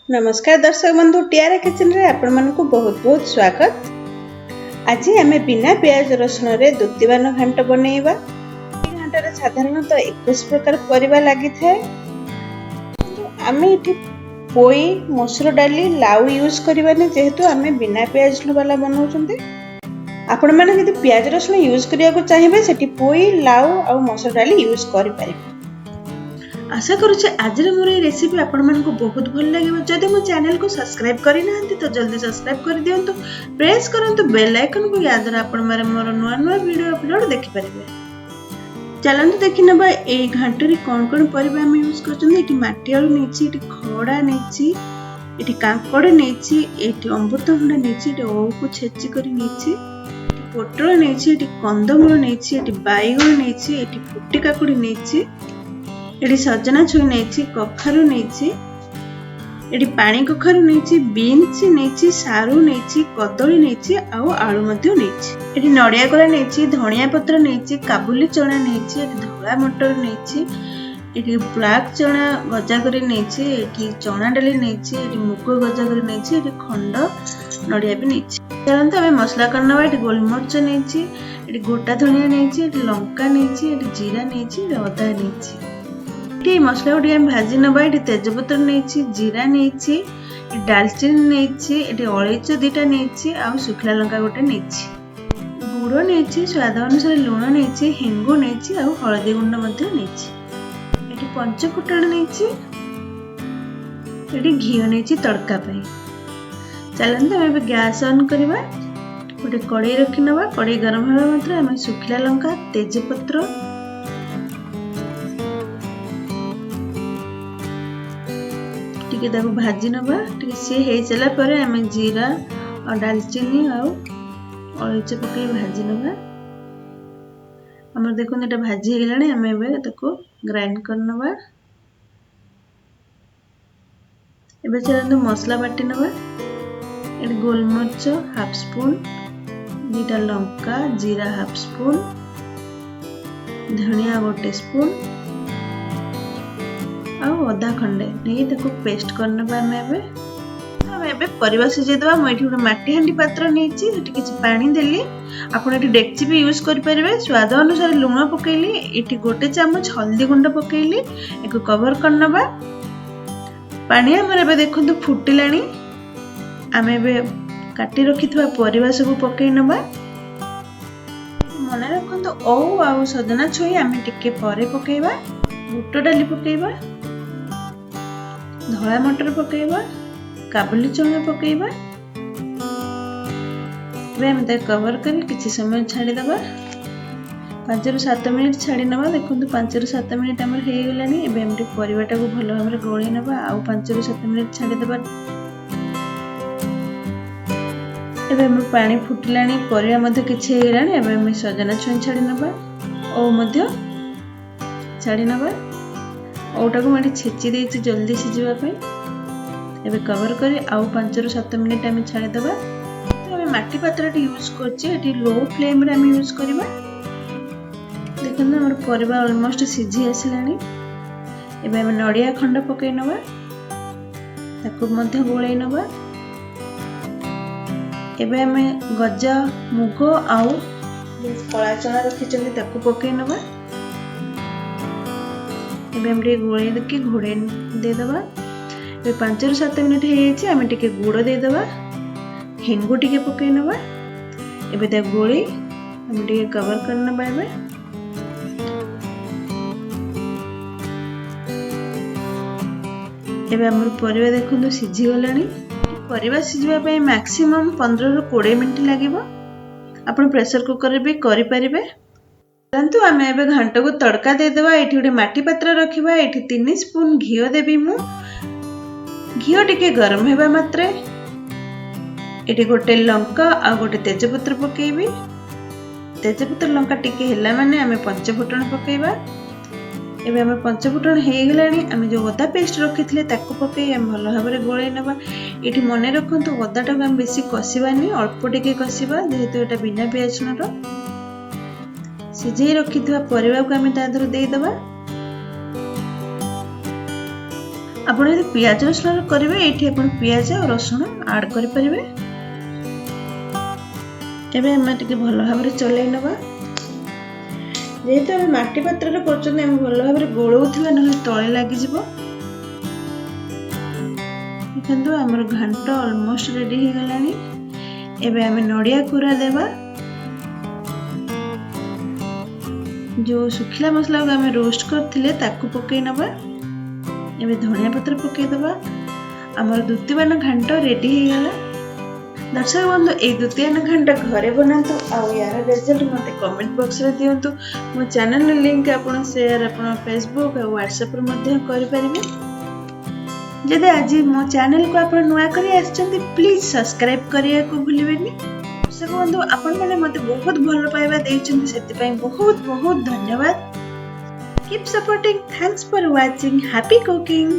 नमस्कार दर्शक बंधु टीआर किचन रे आपण मानकु बहुत बहुत स्वागत। आज आम बिना प्याज रसुण रे दुतिबान घांट बनैबा। घांट रे साधारणतः 21 प्रकार परिबा लागि थाए। आम एठी पोई मसूर डाली लाउ यूज करबानी जेहेतु आम बिना प्याज वाला बनाउछन्ते। आपण माने यदि प्याज रसुण यूज करिया को चाहिबे सेठी पोई लाउ आ मसूर डाली यूज करि परिबे। आशा करुचे आज मोर ये रेसिपी आपण मानकु बहुत भल लागिबो। जदि मो चैनल को सब्सक्राइब करि नाहंती तो जल्दी सब्सक्राइब कर दियंतु, प्रेस करंतु बेल आइकन को, याद रा आपण मारे मोर नुवा नुवा वीडियो अपलोड देखि परिबे। चलंतु देखि नबा ए घांट रे कोन परिबा हम यूज करछन। एटी माटी आलू नेछि, एटी खड़ा नेछि, एटी कांकड़ नेछि, एटी अमृतभंडा नेछि, एटी ओउ को छेची करी नेछि, एटी पोटल नेछि, एटी कंदमूल नेछि, एटी बाइगण नेछि, एटी फुटी काकुडी नेछि, एटी सजना छुई नेछि, कखारु नेछि, एटी पानी कखारु नेछि, बीन्स नेछि, सारू नेछि, कदली नेछि आ आलू मध्ये नेछि। एटी नडिया कोला नेछि, धनिया पत्र नेछि, काबुली चना नेछि, एटी धोला मटर नेछि, एटी ब्लैक चना गजा करी नेछि, एटी चना डाली नेछि, एटी मुग गजा करी नेछि, एटी खंड नडिया भी नेछि। चलंतु हमें मसला करनबा। एटी गोलमरिच नेछि, एटी गोटा धनिया नेछि, एटी लंका नेछि, एटी जीरा नेछि, एटी अदा नेछि। ये मसला गुडी हम भाजी नबा। ये तेजपत्र नेछि, जीरा नेछि, दालचीनी नेछि, ये अलैच दुटा नेछि आ सुखला लंका गोटे नेछि, गुड़ नेछि, स्वाद अनुसार लुण नेछि, हेंगु नेछि आ हळदी गुंड मध्ये नेछि, ये पंचफुटण नेछि, ये घी नेछि तड़का पई। चलंतु हम गैस ऑन करबा। गोटे कड़ाई रखि नबा। कड़ाई गरम होबा मात्र हम सुखला लंका, तेजपत्र, टिके ताको भाजी नबा। टिके से हे चला पर हमें जीरा और दालचीनी और अलैच पके भाजी नबा। हमर देखो एटा भाजी हे गेलानी। हमें एबे ताको ग्राइंड कर नबा। एबे चलंतु मसला बाटी नबा। एटा गोलमरिच हाफ स्पून, दुटा लंका, जीरा हाफ स्पून, धनिया गोटे स्पून आ अदा खंडे नहीं ताको पेस्ट करना बा। हम एबे परिबा सिझे देबा। म एठी गोटे माटी हांडी पात्र नेछि, एठी किछि पानी देली। आपण एठी डेक्ची भी यूज कर परिबे। स्वाद अनुसार लूण पकेली। एठी गोटे चम्मच हल्दी गुंड पकेली। एको कवर करना बा। पानी हमर एबे देखंतु फुटिलानी। हम एबे काटी रखिथवा परिबा सब पकेइ नबा। मने रखंतु ओउ आ सजना छुई हम टिके परे पकेइबा। बुट डाली पकेइबा, धोला मटर पकेइबा, काबुली चना पकेइबा। हम कवर कर किसी समय छाड़ी दबा। 5 ରୁ 7 मिनिट छाड़ी नबा। देखंतु 5 ରୁ 7 मिनिट हमर हे गेलानी। एबे हम परिबाटा को भलो हमरे गोळी नबा। आ 5 ରୁ 7 मिनिट छाड़ी दबा। एबे हम पानी फुटिलानी। परिबा मध्ये किछि हे गेलानी। एबे हम सजना छुई छाड़ी नबा। ओ मध्ये छाड़ी नबा। ओटा को माटी छेची देछि जल्दी सिझिबा पई। एबे कवर करी आउ 5 ରୁ 7 मिनिट हम छाड़ी दबा। तो हम माटी पात्रटी यूज करछि। एटी लो फ्लेम रे हम यूज करबा। देखन हमर परिबा ऑलमोस्ट सिझी आसिलानी। एबे हम नडिया खंड पकै नबा। ताको मध्ये गोळै नबा। एबे हम गजा, मुग आउ कला चना रखिछन ताको पकै नबा। एबे हम गोळे देके घोड़े दे दबा। ए 5 ରୁ 7 मिनिट हे छी। हम टिके गुड़ दे दबा। हेंगु टिके पकै नबा। एबे त गोळे हम टिके कवर करना बाबे। एबे हमर परिबा देखंतु सिझी गलानी। परिबा सिझिबा पई मैक्सिमम 15 ରୁ 20 मिनिट लागिबो। आपण प्रेशर कुकर रे भी करि परिबे। परंतु आम एबे घांट को तड़का दे देबा। एठी गोटे माटी पात्र रखिबा। एठी 3 स्पून घिओ देबी मु। घिओ टिके गरम हेबा मात्रे एठी गोटे लंका आ गोटे तेजपत्र पकेइबी। तेजपत्र लंका टिके हेला माने आमे पंचफुटण पकेइबा। एबे आमे पंचफुटण हे गेलानी। आमे जो अदा पेस्ट रखिथिले ताको पकेइ हम भलो भाबरे गोळै नबा। एठी मने रखंतु अदाटा को हम बेसी कसिबानी, अल्प टिके कसिबा जेहेतु एटा बिना प्याज रो। सिझे रखिथवा परिबा को आमे ता दर दे दबा। आपण यदि पियाज रसुण करेंगे ये पियाज और रसुण आड करें। एबे हमें टिके भल भाव चलै नवा जेहेतु आम माटी पात्र कर भल भाव गोलौवा ना तले लगिज। देखो आमर घांट ऑलमोस्ट रेडी हो गलानी। एबे आम नड़िया कोरा देवा जो सुखिला मसला को आम रोस्ट करथिले ताकू पकई नबा। एबे धनिया पत्र पकई दबा। आमर दुतिबान घांट रेडी हो गला। दर्शक बंधु ये दुतिबान घांट घरे बनातु आउ यार रिजल्ट मते कमेंट बॉक्स रे दियंतु। मो चैनल लिंक आपण शेयर आपण फेसबुक और व्हाट्सएप रे मध्ये करि परिबे। जदि आज मो चैनल को आपण नुआ करी आछंती प्लीज सब्सक्राइब करिया को भूलिबेनी। दर्शक बंधु आपण माने मते बहुत भलो पाइबा देइछंती सेति पई बहुत बहुत धन्यवाद। Keep supporting. Thanks for watching. Happy cooking.